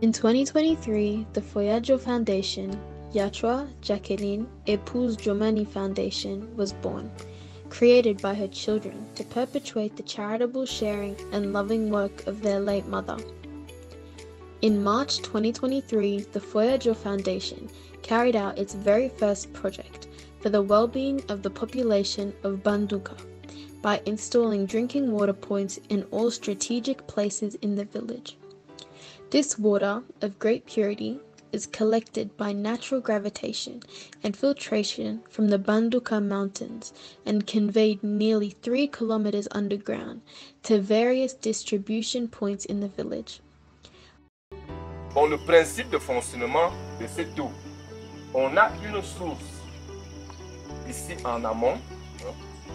In 2023, the Foyajo Foundation, Yatwa Jacqueline Épouse Jomani Foundation, was born, created by her children to perpetuate the charitable sharing and loving work of their late mother. In March 2023, the Foyajo Foundation carried out its very first project for the well-being of the population of Banduka by installing drinking water points in all strategic places in the village. This water, of great purity, is collected by natural gravitation and filtration from the Banduka Mountains and conveyed nearly 3 kilometers underground to various distribution points in the village. Bon, le principe de fonctionnement de cette eau, on a une source ici en amont,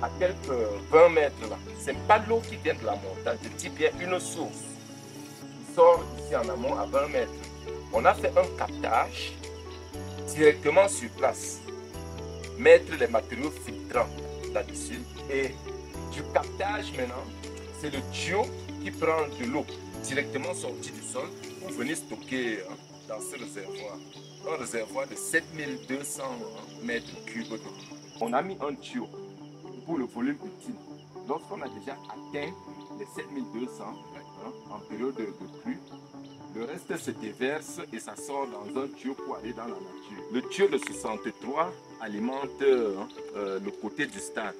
à quelques 20 mètres là. Ce n'est pas l'eau qui vient de la montagne, je dis bien une source qui sort ici en amont à 20 mètres. On a fait un captage directement sur place, mettre les matériaux filtrants là-dessus, et du captage maintenant, c'est le tuyau qui prend de l'eau directement sortie du sol pour venir stocker dans ce réservoir. Un réservoir de 7200 mètres cubes d'eau. On a mis un tuyau pour le volume utile. Lorsqu'on a déjà atteint les 7200 en période de pluie, le reste se déverse et ça sort dans un tuyau pour aller dans la nature. Le tuyau de 63 alimente le côté du stade,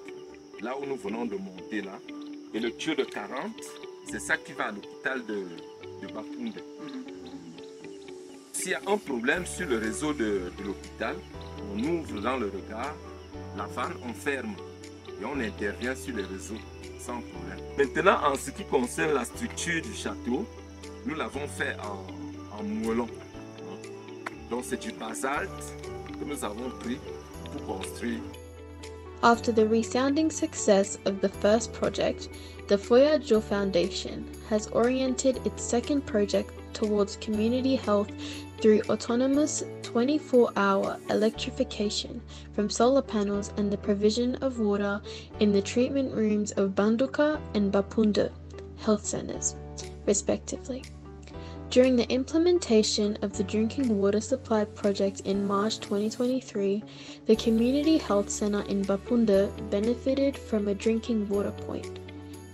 là où nous venons de monter là. Et le tuyau de 40, c'est ça qui va à l'hôpital de Bapoundé. S'il y a un problème sur le réseau de l'hôpital, on ouvre dans le regard, la vanne, on ferme et on intervient sur les réseaux sans problème. Maintenant, en ce qui concerne la structure du château, nous l'avons fait en moellon. Donc c'est du basalte que nous avons pris pour construire. After the resounding success of the first project, the Foyajo Foundation has oriented its second project towards community health through autonomous 24-hour electrification from solar panels and the provision of water in the treatment rooms of Banduka and Bapunda health centers, respectively. During the implementation of the drinking water supply project in March 2023, the Community Health Center in Bapunda benefited from a drinking water point.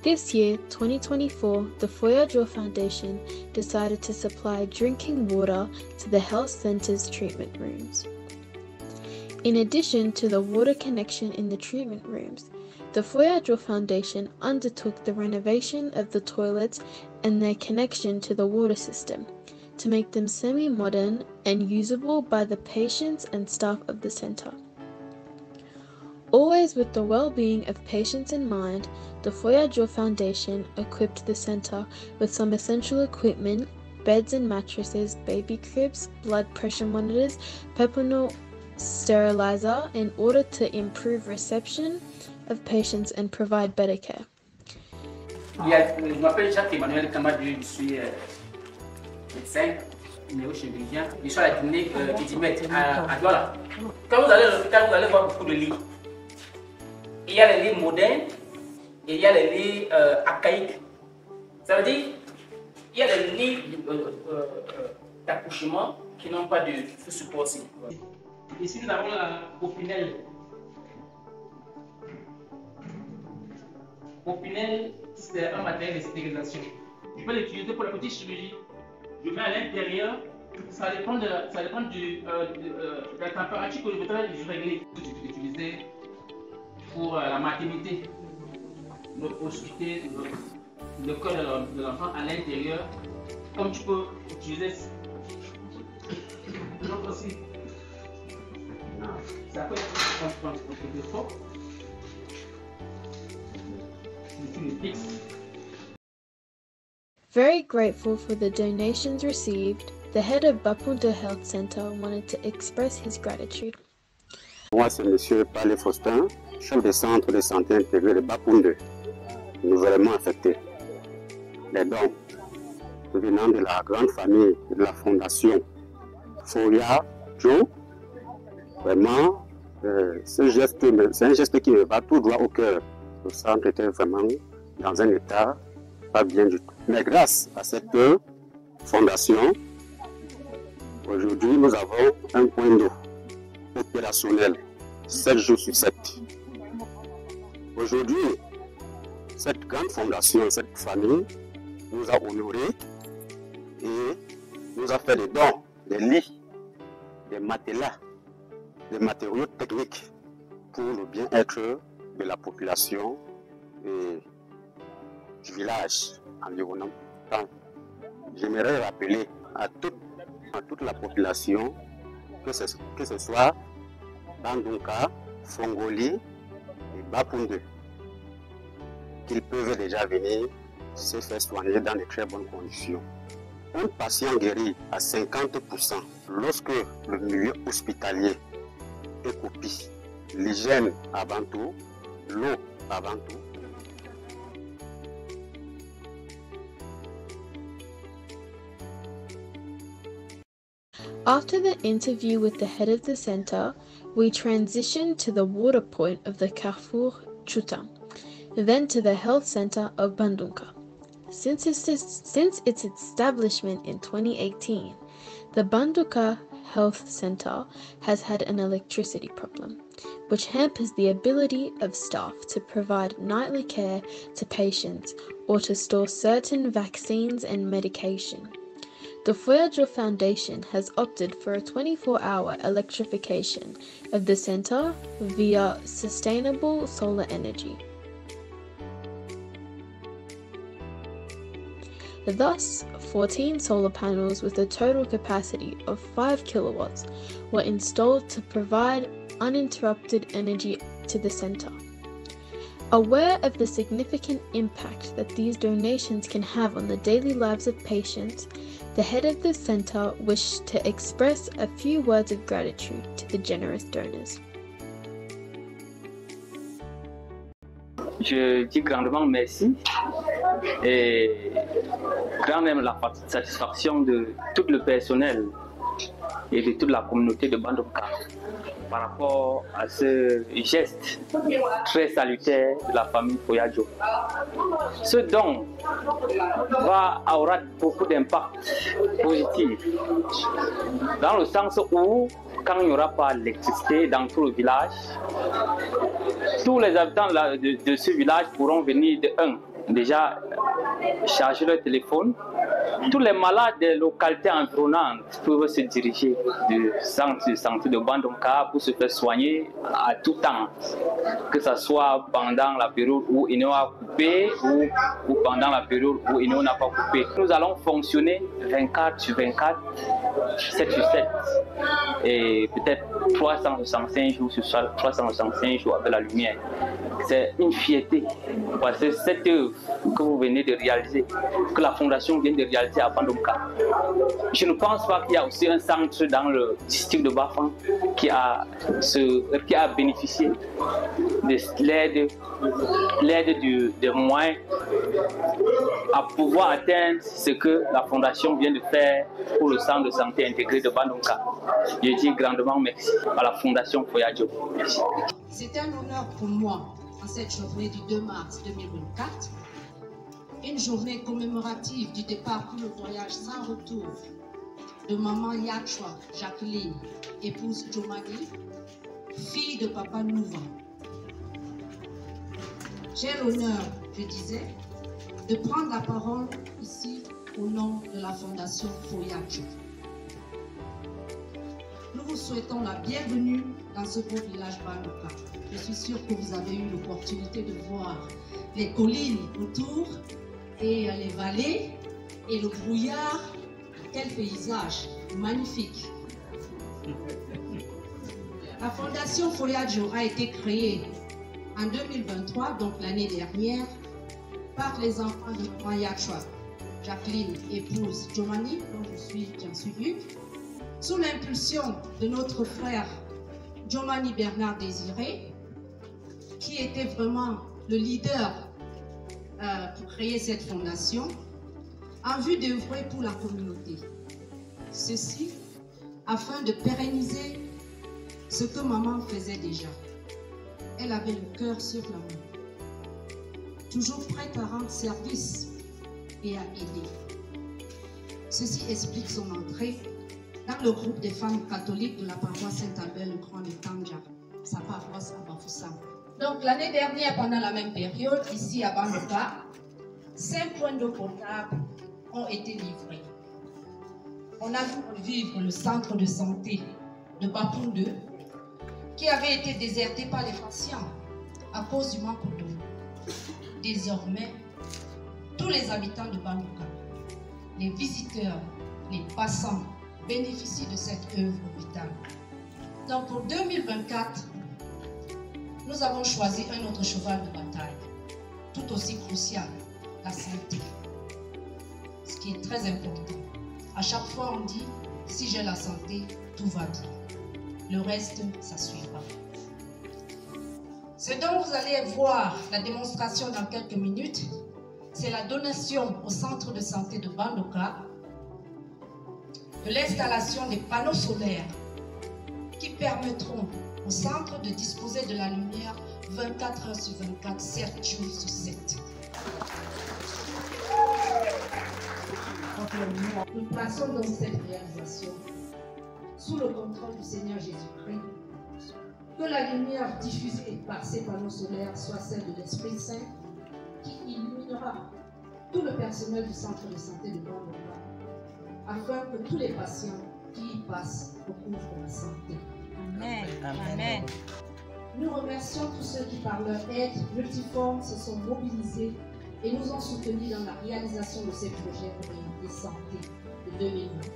This year, 2024, the Foyajo Foundation decided to supply drinking water to the health center's treatment rooms. In addition to the water connection in the treatment rooms, the Foyajo Foundation undertook the renovation of the toilets and their connection to the water system to make them semi-modern and usable by the patients and staff of the center. Always with the well-being of patients in mind, the Foyajo Foundation equipped the center with some essential equipment, beds and mattresses, baby cribs, blood pressure monitors, Pepinol sterilizer in order to improve reception of patients and provide better care. Je m'appelle Jacques-Emmanuel Kamadu, je suis médecin, neurochirurgien. Je suis à la clinique Kidimet à Douala. Quand vous allez à l'hôpital, vous allez voir beaucoup de lits. Il y a les lits modernes et il y a les lits archaïques. Ça veut dire il y a les lits d'accouchement qui n'ont pas de support. Ici, nous avons la Opinel. Opinel, c'est un matériel de stérilisation. Je peux l'utiliser pour la petite chirurgie. Je mets à l'intérieur, ça dépend de la température que je voudrais régler. Utiliser pour la maternité, ausculter le corps de l'enfant à l'intérieur, comme tu peux utiliser l'autre aussi. Ça peut être un peu fort. Very grateful for the donations received, the head of Bapunda Health Center wanted to express his gratitude. Moi, c'est M. Palais Faustin, chef du centre de santé intégré de Bapunda, nouvellement affecté. Les dons venant de la grande famille de la fondation Foya Joe, vraiment, c'est un geste qui me va tout droit au cœur. Le centre était vraiment dans un état pas bien du tout. Mais grâce à cette fondation, Aujourd'hui, nous avons un point d'eau opérationnel 7 jours sur 7. Aujourd'hui, cette grande fondation, cette famille nous a honorés et nous a fait des dons, des lits, des matelas, des matériaux techniques pour le bien-être de la population et du village environnant. J'aimerais rappeler à toute la population que ce soit Bandunka, Fongoli et Bapunde, qu'ils peuvent déjà venir se faire soigner dans de très bonnes conditions. Un patient guérit à 50% lorsque le milieu hospitalier est coupé. L'hygiène avant tout, l'eau avant tout. After the interview with the head of the center, we transitioned to the water point of the Carrefour Chuta, then to the health center of Bandunka. Since its establishment in 2018, the Bandunka Health Center has had an electricity problem, which hampers the ability of staff to provide nightly care to patients or to store certain vaccines and medication. The Voyager Foundation has opted for a 24-hour electrification of the center via sustainable solar energy. Thus, 14 solar panels with a total capacity of 5 kilowatts were installed to provide uninterrupted energy to the center. Aware of the significant impact that these donations can have on the daily lives of patients, the head of the center wished to express a few words of gratitude to the generous donors. Je dis grandement merci et grand même la satisfaction de tout le personnel et de toute la communauté de Bandunka par rapport à ce geste très salutaire de la famille Foyajo. Ce don aura beaucoup d'impact positif dans le sens où quand il n'y aura pas d'électricité dans tout le village, tous les habitants de ce village pourront venir déjà charger leur téléphone. Tous les malades des localités environnantes peuvent se diriger du centre de santé de Bandunka pour se faire soigner à tout temps, que ce soit pendant la période où Ineo a coupé ou pendant la période où Ineo n'a pas coupé. Nous allons fonctionner 24 sur 24, 7 sur 7 et peut-être 365 jours sur 365 jours avec la lumière. C'est une fierté parce que cette œuvre que vous venez de réaliser, que la Fondation vient de réaliser à Bandunka, je ne pense pas qu'il y a aussi un centre dans le district de Bafang qui a bénéficié de l'aide des moyens à pouvoir atteindre ce que la Fondation vient de faire pour le centre de santé intégré de Bandunka. Je dis grandement merci à la Fondation Foyajo. Merci. C'est un honneur pour moi en cette journée du 2 mars 2024, une journée commémorative du départ pour le voyage sans retour de maman Yachwa Jacqueline, épouse Jomani, fille de papa Nouva. J'ai l'honneur, je disais, de prendre la parole ici au nom de la Fondation Foyajo. Nous vous souhaitons la bienvenue dans ce beau village Bandunka. Je suis sûre que vous avez eu l'opportunité de voir les collines autour et les vallées et le brouillard. Quel paysage magnifique! La Fondation Foyajo a été créée en 2023, donc l'année dernière, par les enfants de Mayachwa, Jacqueline, épouse Jomani, dont je suis bien suivie, sous l'impulsion de notre frère Jomani Bernard Désiré, qui était vraiment le leader pour créer cette fondation, en vue d'œuvrer pour la communauté. Ceci afin de pérenniser ce que maman faisait déjà. Elle avait le cœur sur la main, toujours prête à rendre service et à aider. Ceci explique son entrée dans le groupe des femmes catholiques de la paroisse Saint-Albert-le-Grand de Tanja, sa paroisse à Bafoussam. Donc l'année dernière, pendant la même période, ici à Bandoka, 5 points d'eau potable ont été livrés. On a vu revivre le centre de santé de Bapounde, qui avait été déserté par les patients à cause du manque d'eau. Désormais, tous les habitants de Bandoka, les visiteurs, les passants, bénéficient de cette œuvre vitale. Donc pour 2024, nous avons choisi un autre cheval de bataille, tout aussi crucial, la santé. Ce qui est très important. À chaque fois, on dit, si j'ai la santé, tout va bien. Le reste, ça suivra. Ce dont vous allez voir la démonstration dans quelques minutes, c'est la donation au centre de santé de Bandoka de l'installation des panneaux solaires qui permettront au centre de disposer de la lumière 24 heures sur 24, 7 jours sur 7. Nous plaçons donc cette réalisation sous le contrôle du Seigneur Jésus-Christ. Que la lumière diffusée par ces panneaux solaires soit celle de l'Esprit Saint qui illuminera tout le personnel du centre de santé de Bandoka afin que tous les patients qui y passent retrouvent la santé. Amen. Amen. Nous remercions tous ceux qui, par leur aide multiforme, se sont mobilisés et nous ont soutenus dans la réalisation de ces projets orientés santé de 2024.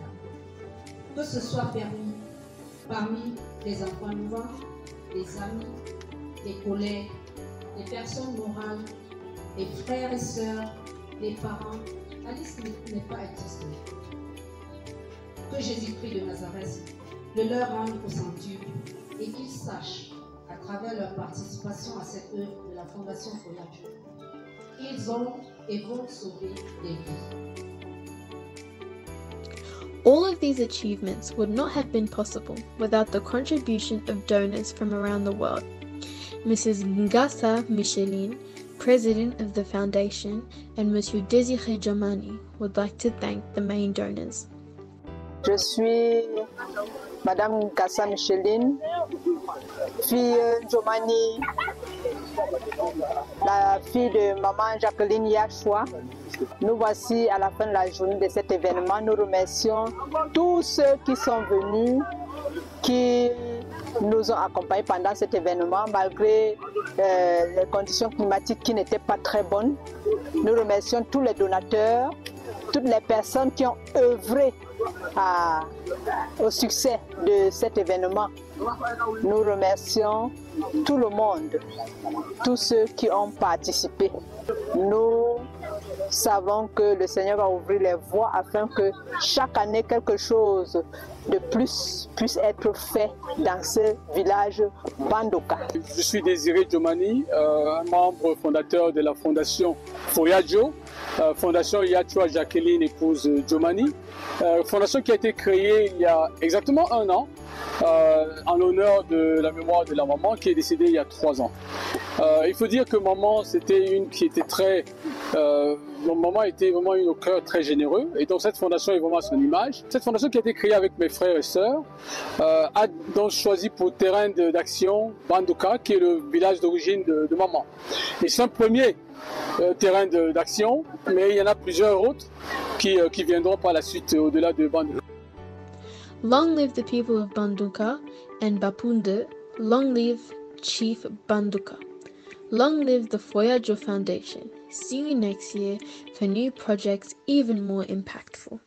Que ce soit permis parmi les enfants mouvants, les amis, les collègues, les personnes morales, les frères et sœurs, les parents, la liste n'est pas exhaustive. Que Jésus-Christ de Nazareth le leur rende au centuple et qu'ils sachent, à travers leur participation à cette œuvre de la Fondation Foyaggio, qu'ils ont et vont sauver des vies. All of these achievements would not have been possible without the contribution of donors from around the world. Mrs. Ngasa Micheline, President of the Foundation, and Monsieur Désiré Djomani would like to thank the main donors. Je suis Madame Ngasa Micheline, fille Djomani, la fille de Maman Jacqueline Yachwa. Nous voici à la fin de la journée de cet événement. Nous remercions tous ceux qui sont venus, qui nous ont accompagnés pendant cet événement, malgré les conditions climatiques qui n'étaient pas très bonnes. Nous remercions tous les donateurs, toutes les personnes qui ont œuvré au succès de cet événement. Nous remercions tout le monde, tous ceux qui ont participé. Nous savons que le Seigneur va ouvrir les voies afin que chaque année quelque chose de plus puisse être fait dans ce village Bandoka. Je suis Désiré Djomani, un membre fondateur de la Fondation Foyaggio, Fondation Yachwa Jacqueline épouse Djomani, fondation qui a été créée il y a exactement 1 an en l'honneur de la mémoire de la maman qui est décédée il y a 3 ans. Il faut dire que maman, c'était une qui était très... maman était vraiment une au cœur très généreux et donc cette fondation est vraiment à son image. Cette fondation qui a été créée avec mes frères et sœurs a donc choisi pour terrain d'action Bandoka qui est le village d'origine de maman. Et c'est un premier terrain d'action, mais il y en a plusieurs autres qui viendront par la suite au-delà de Bandoka. Long live the people of Bandoka and Bapounde. Long live Chief Bandoka. Long live the Foyaggio Foundation. See you next year for new projects even more impactful.